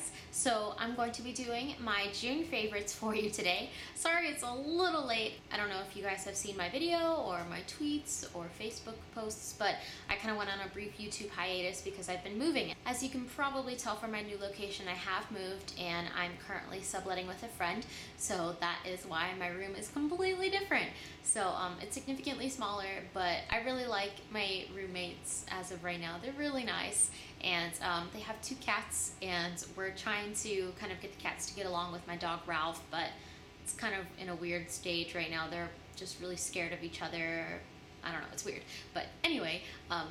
guys, so I'm going to be doing my June favorites for you today. Sorry it's a little late. I don't know if you guys have seen my video or my tweets or Facebook posts, but I kind of went on a brief YouTube hiatus because I've been moving. As you can probably tell from my new location, I have moved and I'm currently subletting with a friend, so that is why my room is completely different. So it's significantly smaller, but I really like my roommates as of right now. They're really nice, and they have 2 cats, and we're trying to kind of get the cats to get along with my dog Ralph, but it's kind of in a weird stage right now. They're just really scared of each other. I don't know, it's weird. But anyway,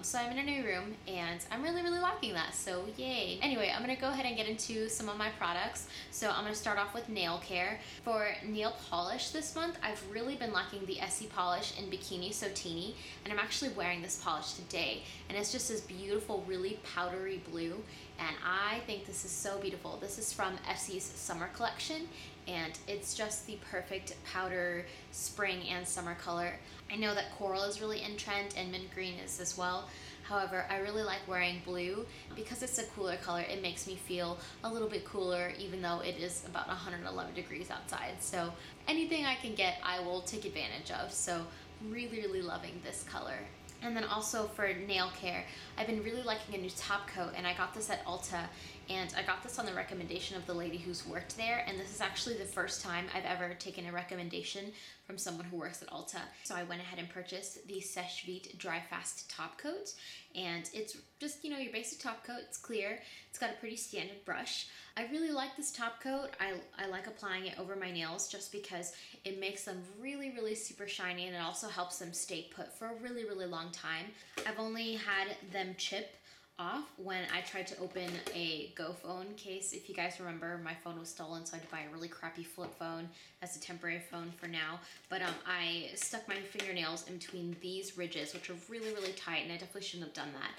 so I'm in a new room and I'm really liking that, so yay. Anyway, I'm gonna go ahead and get into some of my products. So I'm gonna start off with nail care. For nail polish this month, I've really been liking the Essie polish in Bikini So Teeny, and I'm actually wearing this polish today. And it's just this beautiful, really powdery blue, and I think this is so beautiful. This is from Essie's summer collection, and it's just the perfect powder spring and summer color. I know that coral is really in trend and mint green is as well. However, I really like wearing blue because it's a cooler color. It makes me feel a little bit cooler even though it is about 111 degrees outside. So anything I can get, I will take advantage of. So really loving this color. And then also for nail care, I've been really liking a new top coat, and I got this at Ulta, and I got this on the recommendation of the lady who's worked there, and this is actually the first time I've ever taken a recommendation from someone who works at Ulta. So I went ahead and purchased the Seche Vite Dry Fast top coat, and it's just, you know, your basic top coat. It's clear. It's got a pretty standard brush. I really like this top coat. I like applying it over my nails just because it makes them really super shiny, and it also helps them stay put for a really long time. I've only had them chip off when I tried to open a Go phone case. If you guys remember, my phone was stolen, so I had to buy a really crappy flip phone as a temporary phone for now. But I stuck my fingernails in between these ridges, which are really tight, and I definitely shouldn't have done that.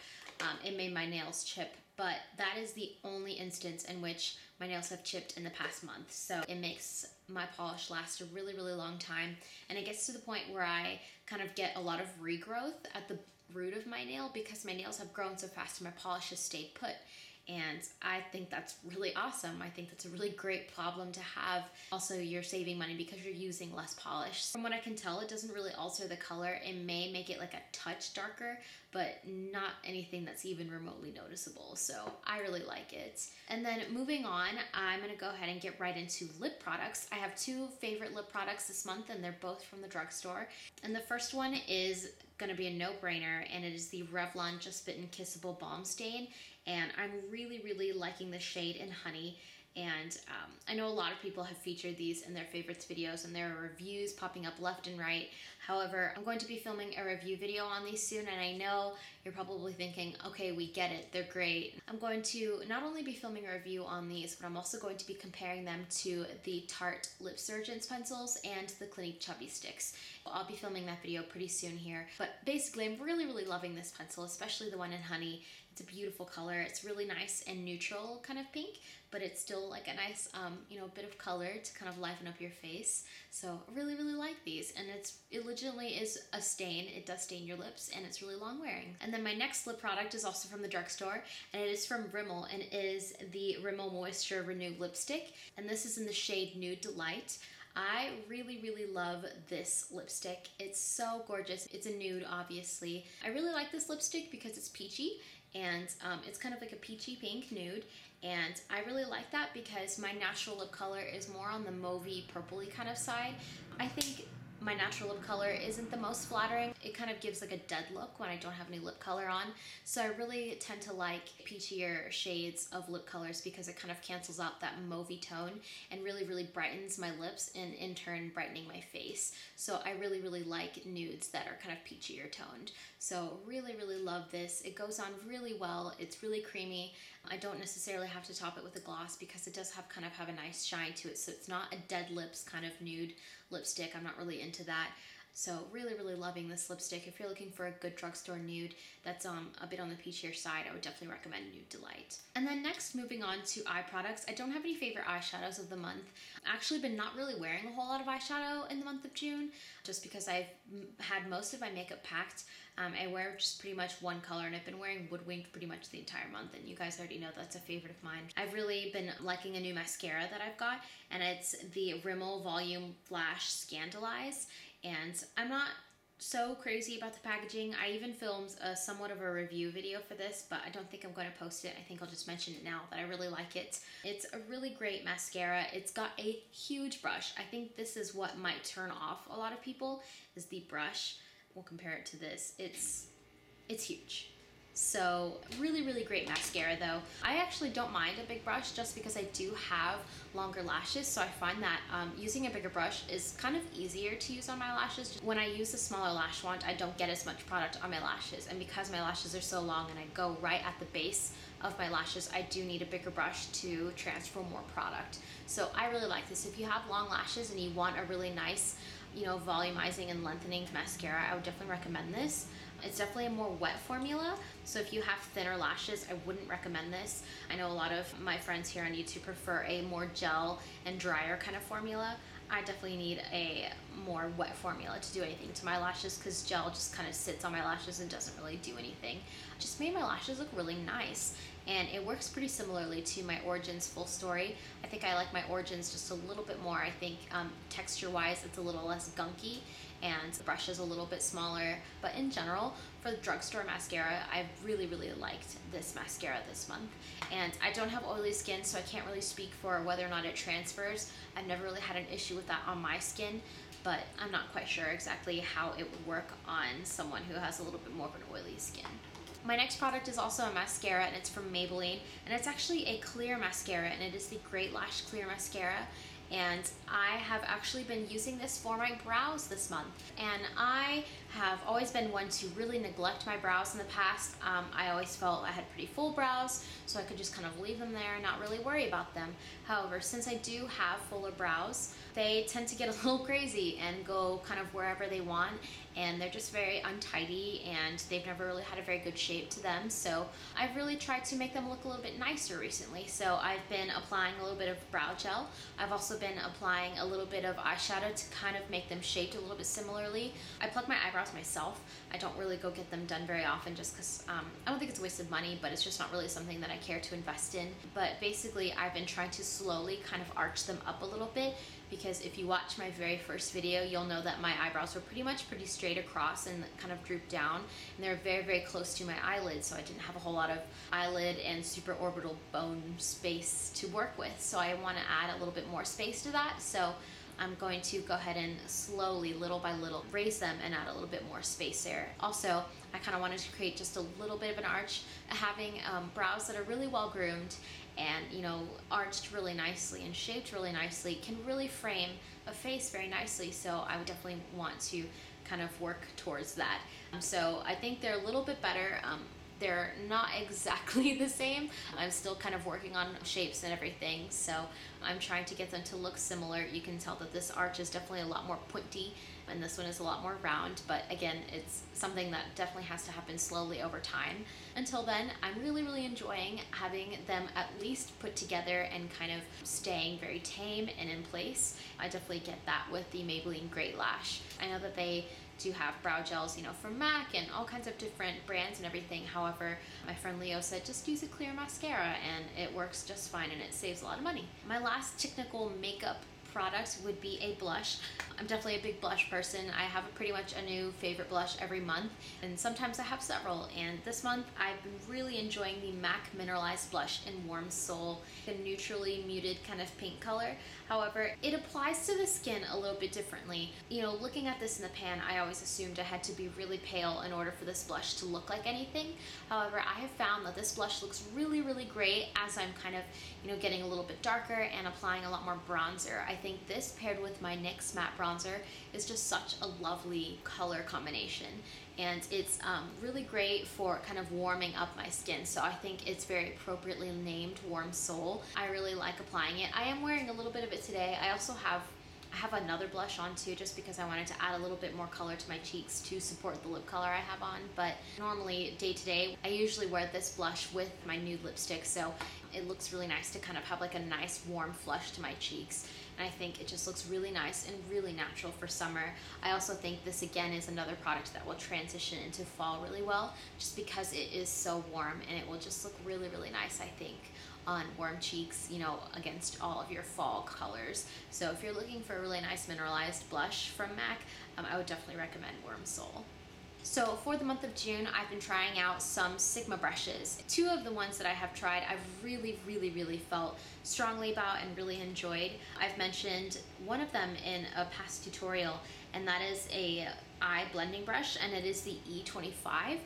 It made my nails chip, but that is the only instance in which my nails have chipped in the past month. So it makes my polish last a really long time, and it gets to the point where I kind of get a lot of regrowth at the root of my nail because my nails have grown so fast and my polish has stayed put. And I think that's really awesome. I think that's a really great problem to have. Also, you're saving money because you're using less polish. From what I can tell, it doesn't really alter the color. It may make it like a touch darker, but not anything that's even remotely noticeable. So I really like it. And then moving on, I'm gonna go ahead and get right into lip products. I have 2 favorite lip products this month, and they're both from the drugstore. And the first one is gonna be a no-brainer, and it is the Revlon Just Bitten Kissable Balm Stain. And I'm really liking the shade in Honey. And I know a lot of people have featured these in their favorites videos, and there are reviews popping up left and right. However, I'm going to be filming a review video on these soon, and I know you're probably thinking, okay, we get it, they're great. I'm going to not only be filming a review on these, but I'm also going to be comparing them to the Tarte Lip Surgeons pencils and the Clinique Chubby Sticks. I'll be filming that video pretty soon here. But basically, I'm really loving this pencil, especially the one in Honey. It's a beautiful color. It's really nice and neutral kind of pink, but it's still like a nice, you know, bit of color to kind of liven up your face. So I really like these, and it legitimately is a stain. It does stain your lips, and it's really long wearing. And then my next lip product is also from the drugstore, and it is from Rimmel, and it is the Rimmel Moisture Renew Lipstick, and this is in the shade Nude Delight. I really love this lipstick. It's so gorgeous. It's a nude, obviously. I really like this lipstick because it's peachy, and it's kind of like a peachy pink nude, and I really like that because my natural lip color is more on the mauvey purpley kind of side. I think my natural lip color isn't the most flattering. It kind of gives like a dead look when I don't have any lip color on. So I really tend to like peachier shades of lip colors because it kind of cancels out that mauvey tone and really brightens my lips, and in turn brightening my face. So I really like nudes that are kind of peachier toned. So really love this. It goes on really well. It's really creamy. I don't necessarily have to top it with a gloss because it does have a nice shine to it. So it's not a dead lips kind of nude lipstick. I'm not really into that. So really, really loving this lipstick. If you're looking for a good drugstore nude that's a bit on the peachier side, I would definitely recommend Nude Delight. And then next, moving on to eye products. I don't have any favorite eyeshadows of the month. I've actually been not really wearing a whole lot of eyeshadow in the month of June, just because I've had most of my makeup packed. I wear just pretty much one color, and I've been wearing Woodwinked pretty much the entire month, and you guys already know that's a favorite of mine. I've really been liking a new mascara that I've got, and it's the Rimmel Volume Flash Scandalize, and I'm not so crazy about the packaging. I even filmed somewhat of a review video for this, but I don't think I'm going to post it. I think I'll just mention it now that I really like it. It's a really great mascara. It's got a huge brush. I think this is what might turn off a lot of people, is the brush. We'll compare it to this. It's huge. So really, really great mascara though. I actually don't mind a big brush just because I do have longer lashes, so I find that using a bigger brush is kind of easier to use on my lashes. When I use a smaller lash wand, I don't get as much product on my lashes, and because my lashes are so long and I go right at the base of my lashes, I do need a bigger brush to transfer more product. So I really like this. If you have long lashes and you want a really nice, you know, volumizing and lengthening mascara, I would definitely recommend this. It's definitely a more wet formula, so if you have thinner lashes, I wouldn't recommend this. I know a lot of my friends here on YouTube prefer a more gel and drier kind of formula. I definitely need a more wet formula to do anything to my lashes, because gel just kind of sits on my lashes and doesn't really do anything. It just made my lashes look really nice, and it works pretty similarly to my Origins Full Story. I think I like my Origins just a little bit more. I think texture-wise, it's a little less gunky, and the brush is a little bit smaller. But in general, for the drugstore mascara, I really, really liked this mascara this month. And I don't have oily skin, so I can't really speak for whether or not it transfers. I've never really had an issue with that on my skin, but I'm not quite sure exactly how it would work on someone who has a little bit more of an oily skin. My next product is also a mascara, and it's from Maybelline, and it's actually a clear mascara, and it is the Great Lash Clear Mascara. And I have actually been using this for my brows this month. And I have always been one to really neglect my brows in the past. I always felt I had pretty full brows, so I could just kind of leave them there and not really worry about them. However, since I do have fuller brows, they tend to get a little crazy and go kind of wherever they want, and they're just very untidy, and they've never really had a very good shape to them. So I've really tried to make them look a little bit nicer recently. So I've been applying a little bit of brow gel. I've also been applying a little bit of eyeshadow to kind of make them shaped a little bit similarly. I pluck my eyebrows myself. I don't really go get them done very often, just because I don't think it's a waste of money, but it's just not really something that I care to invest in. But basically, I've been trying to slowly kind of arch them up a little bit, because if you watch my very first video, you'll know that my eyebrows were pretty straight across and kind of drooped down, and they're very, very close to my eyelids, so I didn't have a whole lot of eyelid and supraorbital bone space to work with. So I want to add a little bit more space to that, so I'm going to go ahead and slowly, little by little, raise them and add a little bit more space there. Also, I kind of wanted to create just a little bit of an arch. Having brows that are really well groomed and, you know, arched really nicely and shaped really nicely can really frame a face very nicely. So I would definitely want to kind of work towards that. So I think they're a little bit better. They're not exactly the same. I'm still kind of working on shapes and everything, so I'm trying to get them to look similar. You can tell that this arch is definitely a lot more pointy, and this one is a lot more round, but again, it's something that definitely has to happen slowly over time. Until then, I'm really, really enjoying having them at least put together and kind of staying very tame and in place. I definitely get that with the Maybelline Great Lash. I know that they do have brow gels, you know, from MAC and all kinds of different brands and everything. However, my friend Leo said just use a clear mascara and it works just fine, and it saves a lot of money. My last technical makeup product would be a blush. I'm definitely a big blush person. I have pretty much a new favorite blush every month, and sometimes I have several. And this month I've been really enjoying the MAC Mineralized blush in Warm Soul, a neutrally muted kind of pink color. However, it applies to the skin a little bit differently. You know, looking at this in the pan, I always assumed I had to be really pale in order for this blush to look like anything. However, I have found that this blush looks really, really great as I'm kind of, you know, getting a little bit darker and applying a lot more bronzer. I think this paired with my NYX matte bronzer is just such a lovely color combination, and it's really great for kind of warming up my skin. So I think it's very appropriately named Warm Soul. I really like applying it. I am wearing a little bit of it today. I also have I have another blush on too, just because I wanted to add a little bit more color to my cheeks to support the lip color I have on. But normally, day to day, I usually wear this blush with my nude lipstick, so it looks really nice to kind of have like a nice warm flush to my cheeks. And I think it just looks really nice and really natural for summer. I also think this again is another product that will transition into fall really well, just because it is so warm, and it will just look really, really nice, I think, on warm cheeks, you know, against all of your fall colors. So if you're looking for a really nice mineralized blush from MAC, I would definitely recommend Warm Soul. So for the month of June, I've been trying out some Sigma brushes. Two of the ones that I have tried, I've really felt strongly about and really enjoyed. I've mentioned one of them in a past tutorial, and that is a eye blending brush, and it is the E25.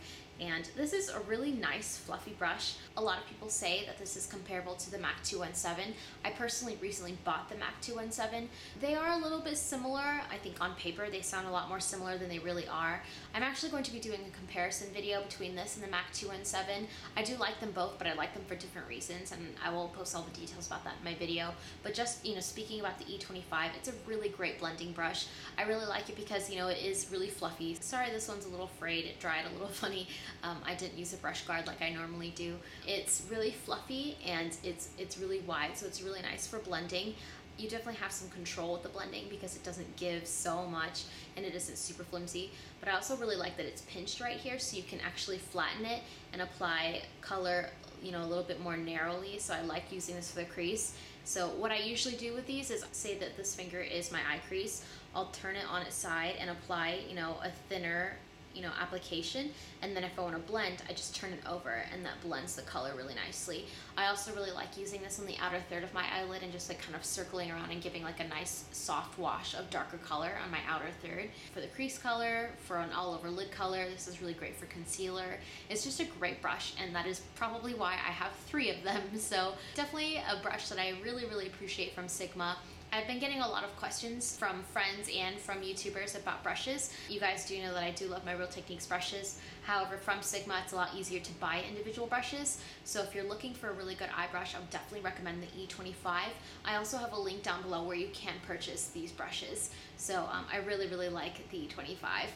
And this is a really nice fluffy brush. A lot of people say that this is comparable to the MAC 217. I personally recently bought the MAC 217. They are a little bit similar. I think on paper they sound a lot more similar than they really are. I'm actually going to be doing a comparison video between this and the MAC 217. I do like them both, but I like them for different reasons, and I will post all the details about that in my video. But just, you know, speaking about the E25, it's a really great blending brush. I really like it because, you know, it is really fluffy. Sorry, this one's a little frayed. It dried a little funny. I didn't use a brush guard like I normally do. It's really fluffy, and it's really wide, so it's really nice for blending. You definitely have some control with the blending because it doesn't give so much, and it isn't super flimsy. But I also really like that it's pinched right here, so you can actually flatten it and apply color, you know, a little bit more narrowly. So I like using this for the crease. So what I usually do with these is say that this finger is my eye crease. I'll turn it on its side and apply, you know, a thinner, you know, application, and then if I want to blend, I just turn it over, and that blends the color really nicely. I also really like using this on the outer third of my eyelid and just like kind of circling around and giving like a nice soft wash of darker color on my outer third. For the crease color, for an all over lid color, this is really great for concealer. It's just a great brush, and that is probably why I have 3 of them. So definitely a brush that I really appreciate from Sigma. I've been getting a lot of questions from friends and from YouTubers about brushes. You guys do know that I do love my Real Techniques brushes. However, from Sigma, it's a lot easier to buy individual brushes. So if you're looking for a really good eye brush, I would definitely recommend the E25. I also have a link down below where you can purchase these brushes. So I really like the E25.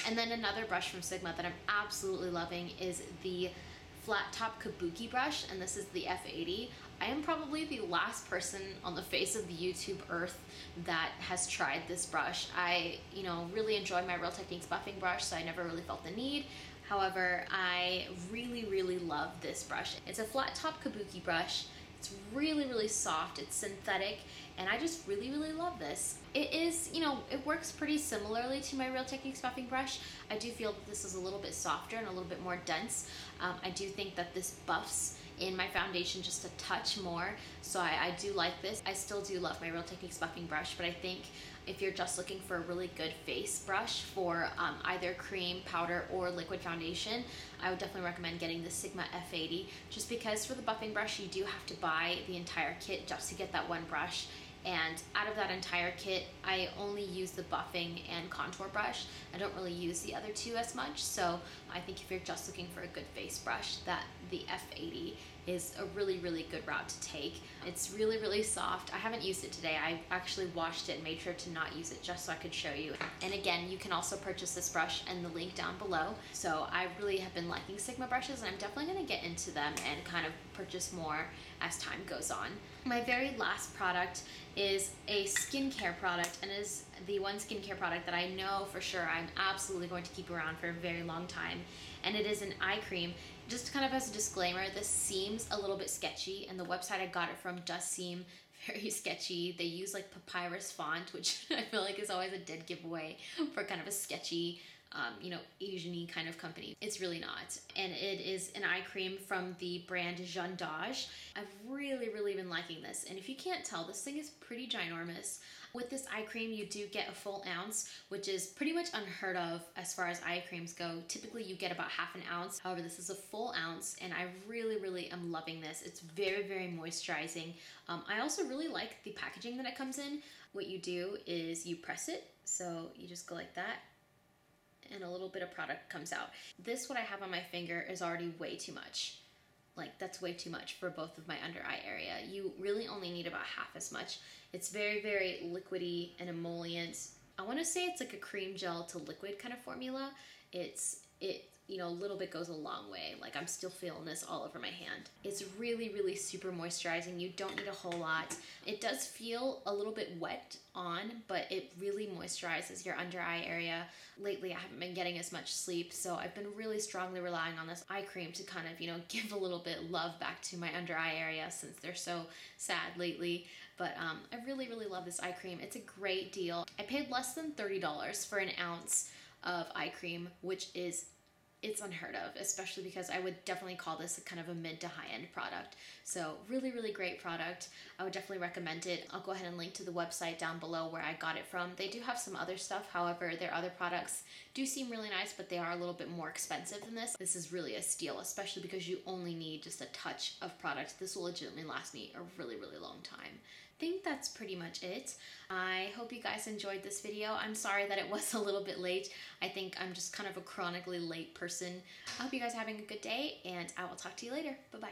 And then another brush from Sigma that I'm absolutely loving is the flat top Kabuki brush, and this is the F80. I am probably the last person on the face of the YouTube earth that has tried this brush. I, you know, really enjoy my Real Techniques buffing brush, so I never really felt the need. However, I really love this brush. It's a flat top Kabuki brush. It's really soft, it's synthetic, and I just really love this. It is, you know, it works pretty similarly to my Real Techniques buffing brush. I do feel that this is a little bit softer and a little bit more dense. I do think that this buffs in my foundation just a touch more, so I do like this. I still do love my Real Techniques buffing brush, but I think if you're just looking for a really good face brush for either cream, powder, or liquid foundation, I would definitely recommend getting the Sigma F80, just because for the buffing brush you do have to buy the entire kit just to get that one brush. And out of that entire kit, I only use the buffing and contour brush. I don't really use the other 2 as much, so I think if you're just looking for a good face brush, that the F80 is a really good route to take. It's really soft. I haven't used it today. I actually washed it and made sure to not use it just so I could show you. And again, you can also purchase this brush in the link down below. So I really have been liking Sigma brushes, and I'm definitely going to get into them and kind of purchase more as time goes on. My very last product is a skincare product, and is the one skincare product that I know for sure I'm absolutely going to keep around for a very long time, and it is an eye cream. Just kind of as a disclaimer, this seems a little bit sketchy, and the website I got it from does seem very sketchy. They use like papyrus font, which I feel like is always a dead giveaway for kind of a sketchy you know, Asian-y kind of company. It's really not. And it is an eye cream from the brand Jeune. I've really been liking this. And if you can't tell, this thing is pretty ginormous. With this eye cream, you do get a full ounce, which is pretty much unheard of as far as eye creams go. Typically, you get about half an ounce. However, this is a full ounce, and I really am loving this. It's very moisturizing. I also really like the packaging that it comes in. What you do is you press it, so you just go like that, and a little bit of product comes out. This, what I have on my finger, is already way too much. like that's way too much for both of my under eye area. You really only need about half as much. It's very, very liquidy and emollient. I want to say it's like a cream gel to liquid kind of formula. You know, a little bit goes a long way. Like I'm still feeling this all over my hand. It's really, really super moisturizing. You don't need a whole lot. It does feel a little bit wet on, but it really moisturizes your under eye area. Lately, I haven't been getting as much sleep, so I've been really strongly relying on this eye cream to kind of, you know, give a little bit love back to my under eye area since they're so sad lately. But I really, really love this eye cream. It's a great deal. I paid less than $30 for an ounce of eye cream, which is it's unheard of, especially because I would definitely call this a kind of a mid to high end product. So really, really great product. I would definitely recommend it. I'll go ahead and link to the website down below where I got it from. They do have some other stuff. However, their other products do seem really nice, but they are a little bit more expensive than this. This is really a steal, especially because you only need just a touch of product. This will legitimately last me a really, really long time. I think that's pretty much it. I hope you guys enjoyed this video. I'm sorry that it was a little bit late. I think I'm just kind of a chronically late person. I hope you guys are having a good day, and I will talk to you later. Bye-bye.